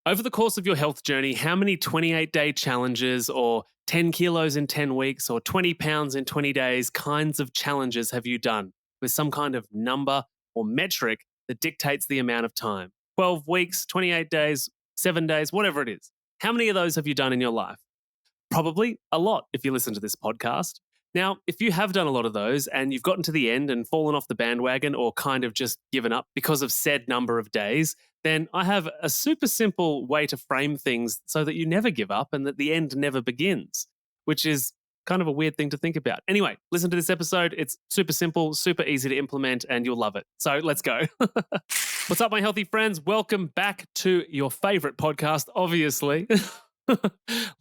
Over the course of your health journey, how many 28-day challenges or 10 kilos in 10 weeks or 20 pounds in 20 days kinds of challenges have you done with some kind of number or metric that dictates the amount of time? 12 weeks, 28 days, 7 days, whatever it is. How many of those have you done in your life? Probably a lot if you listen to this podcast. Now, if you have done a lot of those and you've gotten to the end and fallen off the bandwagon or kind of just given up because of said number of days, then I have a super simple way to frame things so that you never give up and that the end never begins, which is kind of a weird thing to think about. Anyway, listen to this episode. It's super simple, super easy to implement, and you'll love it. So let's go. What's up, my healthy friends? Welcome back to your favorite podcast, obviously. A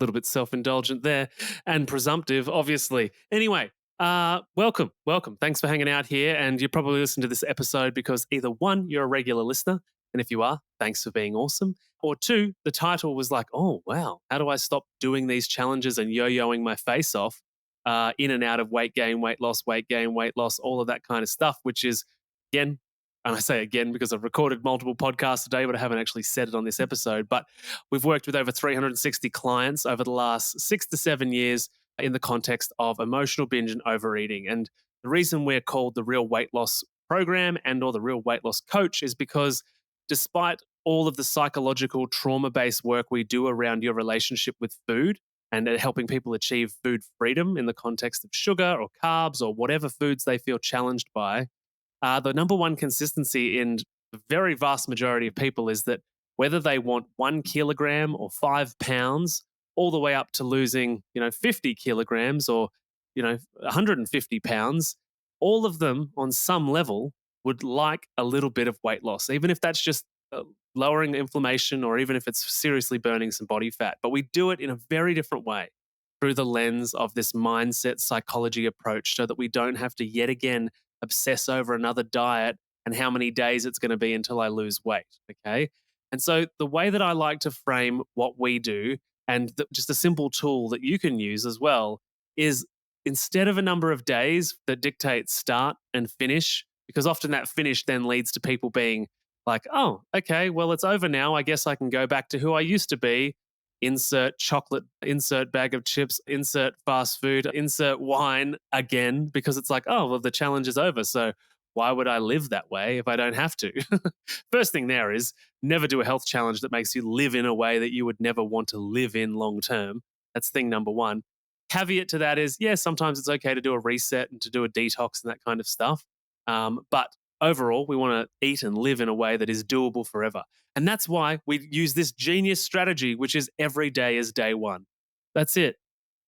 little bit self-indulgent there and presumptive, obviously. Anyway, welcome. Thanks for hanging out here. And you probably listened to this episode because either one, you're a regular listener. And if you are, thanks for being awesome. Or two, the title was like, oh, wow, how do I stop doing these challenges and yo-yoing my face off in and out of weight gain, weight loss, all of that kind of stuff, which is, again, and I say again because I've recorded multiple podcasts today, but I haven't actually said it on this episode. But we've worked with over 360 clients over the last 6 to 7 years in the context of emotional binge and overeating. And the reason we're called the Real Weight Loss Program and or the Real Weight Loss Coach is because despite all of the psychological trauma-based work we do around your relationship with food and helping people achieve food freedom in the context of sugar or carbs or whatever foods they feel challenged by, the number one consistency in the very vast majority of people is that whether they want 1 kilogram or 5 pounds, all the way up to losing, 50 kilograms or, 150 pounds, all of them on some level would like a little bit of weight loss, even if that's just lowering inflammation or even if it's seriously burning some body fat. But we do it in a very different way through the lens of this mindset psychology approach so that we don't have to yet again obsess over another diet and how many days it's going to be until I lose weight. Okay. And so the way that I like to frame what we do and just a simple tool that you can use as well is instead of a number of days that dictate start and finish, because often that finish then leads to people being like, oh, okay, well, it's over now. I guess I can go back to who I used to be. Insert chocolate, insert bag of chips, insert fast food, insert wine again, because it's like, oh, well, the challenge is over. So why would I live that way if I don't have to? First thing there is never do a health challenge that makes you live in a way that you would never want to live in long term. That's thing number one. Caveat to that is, yeah, sometimes it's okay to do a reset and to do a detox and that kind of stuff. But overall, we want to eat and live in a way that is doable forever. And that's why we use this genius strategy, which is every day is day one. That's it.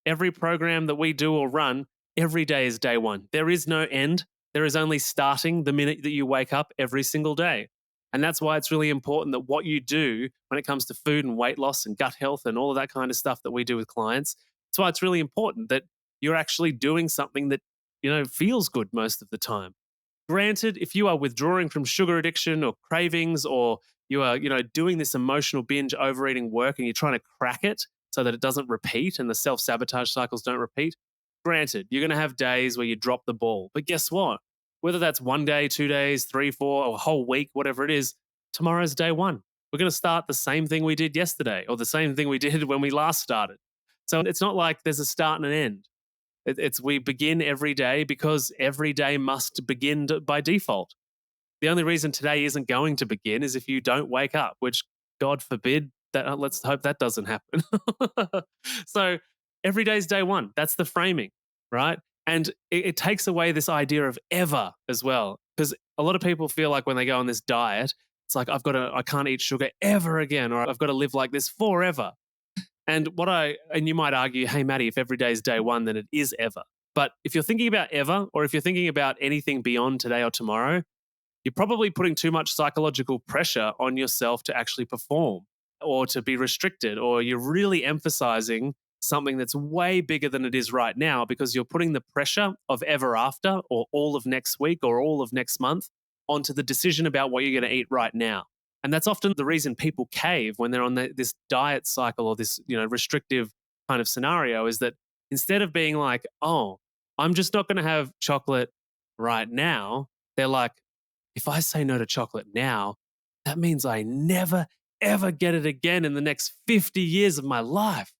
Every program that we do or run, every day is day one. There is no end. There is only starting the minute that you wake up every single day. And that's why it's really important that what you do when it comes to food and weight loss and gut health and all of that kind of stuff that we do with clients, that's why it's really important that you're actually doing something that, feels good most of the time. Granted, if you are withdrawing from sugar addiction or cravings, or you are, doing this emotional binge overeating work and you're trying to crack it so that it doesn't repeat and the self-sabotage cycles don't repeat, granted, you're going to have days where you drop the ball. But guess what? Whether that's 1 day, 2 days, 3, 4, or a whole week, whatever it is, tomorrow's day one. We're going to start the same thing we did yesterday or the same thing we did when we last started. So it's not like there's a start and an end. It's we begin every day because every day must begin by default. The only reason today isn't going to begin is if you don't wake up, which God forbid that. Let's hope that doesn't happen. So every day's day one. That's the framing, right? And it takes away this idea of ever as well, because a lot of people feel like when they go on this diet, it's like I can't eat sugar ever again, or I've got to live like this forever. And you might argue, hey, Maddie, if every day is day one, then it is ever. But if you're thinking about ever, or if you're thinking about anything beyond today or tomorrow, you're probably putting too much psychological pressure on yourself to actually perform or to be restricted, or you're really emphasizing something that's way bigger than it is right now because you're putting the pressure of ever after or all of next week or all of next month onto the decision about what you're going to eat right now. And that's often the reason people cave when they're on this diet cycle or this, restrictive kind of scenario is that instead of being like, oh, I'm just not going to have chocolate right now, they're like, if I say no to chocolate now, that means I never, ever get it again in the next 50 years of my life.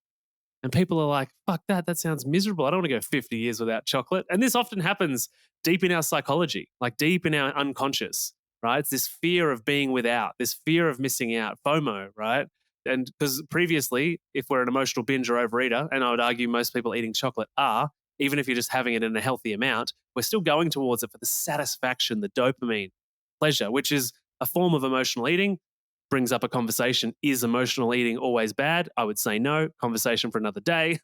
And people are like, fuck that. That sounds miserable. I don't want to go 50 years without chocolate. And this often happens deep in our psychology, like deep in our unconscious, right? It's this fear of being without, this fear of missing out, FOMO, right? And because previously, if we're an emotional binge or overeater, and I would argue most people eating chocolate are, even if you're just having it in a healthy amount, we're still going towards it for the satisfaction, the dopamine, pleasure, which is a form of emotional eating. Brings up a conversation. Is emotional eating always bad? I would say no. Conversation for another day.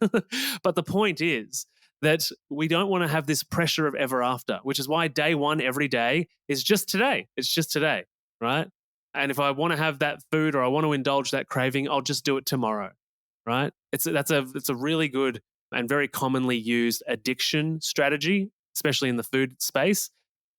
But the point is that we don't want to have this pressure of ever after, which is why day one every day is just today. It's just today, right? And if I want to have that food or I want to indulge that craving, I'll just do it tomorrow, right? It's a really good and very commonly used addiction strategy, especially in the food space.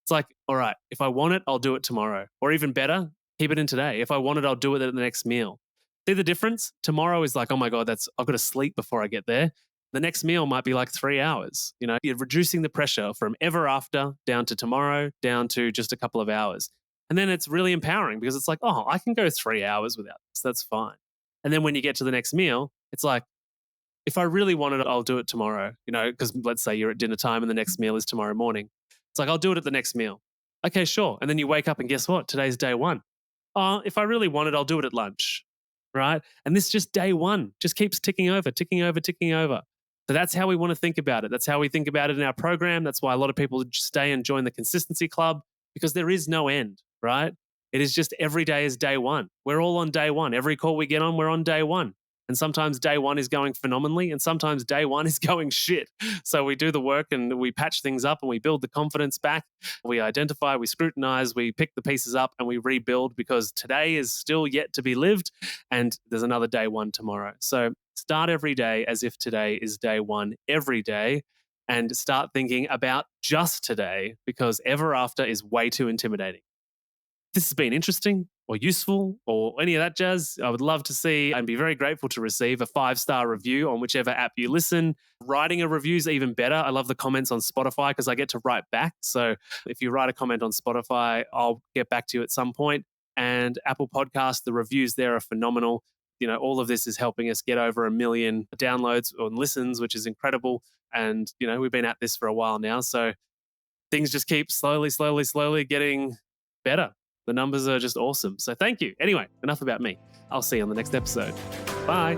It's like, all right, if I want it, I'll do it tomorrow. Or even better, keep it in today. If I want it, I'll do it at the next meal. See the difference? Tomorrow is like, oh my God, I've got to sleep before I get there. The next meal might be like 3 hours. You know, you're reducing the pressure from ever after down to tomorrow, down to just a couple of hours. And then it's really empowering because it's like, oh, I can go 3 hours without this. That's fine. And then when you get to the next meal, it's like, if I really wanted it, I'll do it tomorrow, you know, because let's say you're at dinner time and the next meal is tomorrow morning. It's like, I'll do it at the next meal. Okay, sure. And then you wake up and guess what? Today's day one. Oh, if I really want it, I'll do it at lunch. Right. And this just day one just keeps ticking over, ticking over, ticking over. So that's how we want to think about it. That's how we think about it in our program. That's why a lot of people stay and join the consistency club because there is no end, right? It is just every day is day one. We're all on day one. Every call we get on, we're on day one. And sometimes day one is going phenomenally, and sometimes day one is going shit. So we do the work and we patch things up and we build the confidence back. We identify, we scrutinize, we pick the pieces up and we rebuild because today is still yet to be lived and there's another day one tomorrow. So start every day as if today is day one every day and start thinking about just today because ever after is way too intimidating. This has been interesting or useful or any of that jazz, I would love to see and be very grateful to receive a 5-star review on whichever app you listen. Writing a review is even better. I love the comments on Spotify because I get to write back. So if you write a comment on Spotify, I'll get back to you at some point. And Apple Podcasts, the reviews there are phenomenal. You know, all of this is helping us get over 1 million downloads or listens, which is incredible. And, you know, we've been at this for a while now. So things just keep slowly getting better. The numbers are just awesome. So thank you. Anyway, enough about me. I'll see you on the next episode. Bye.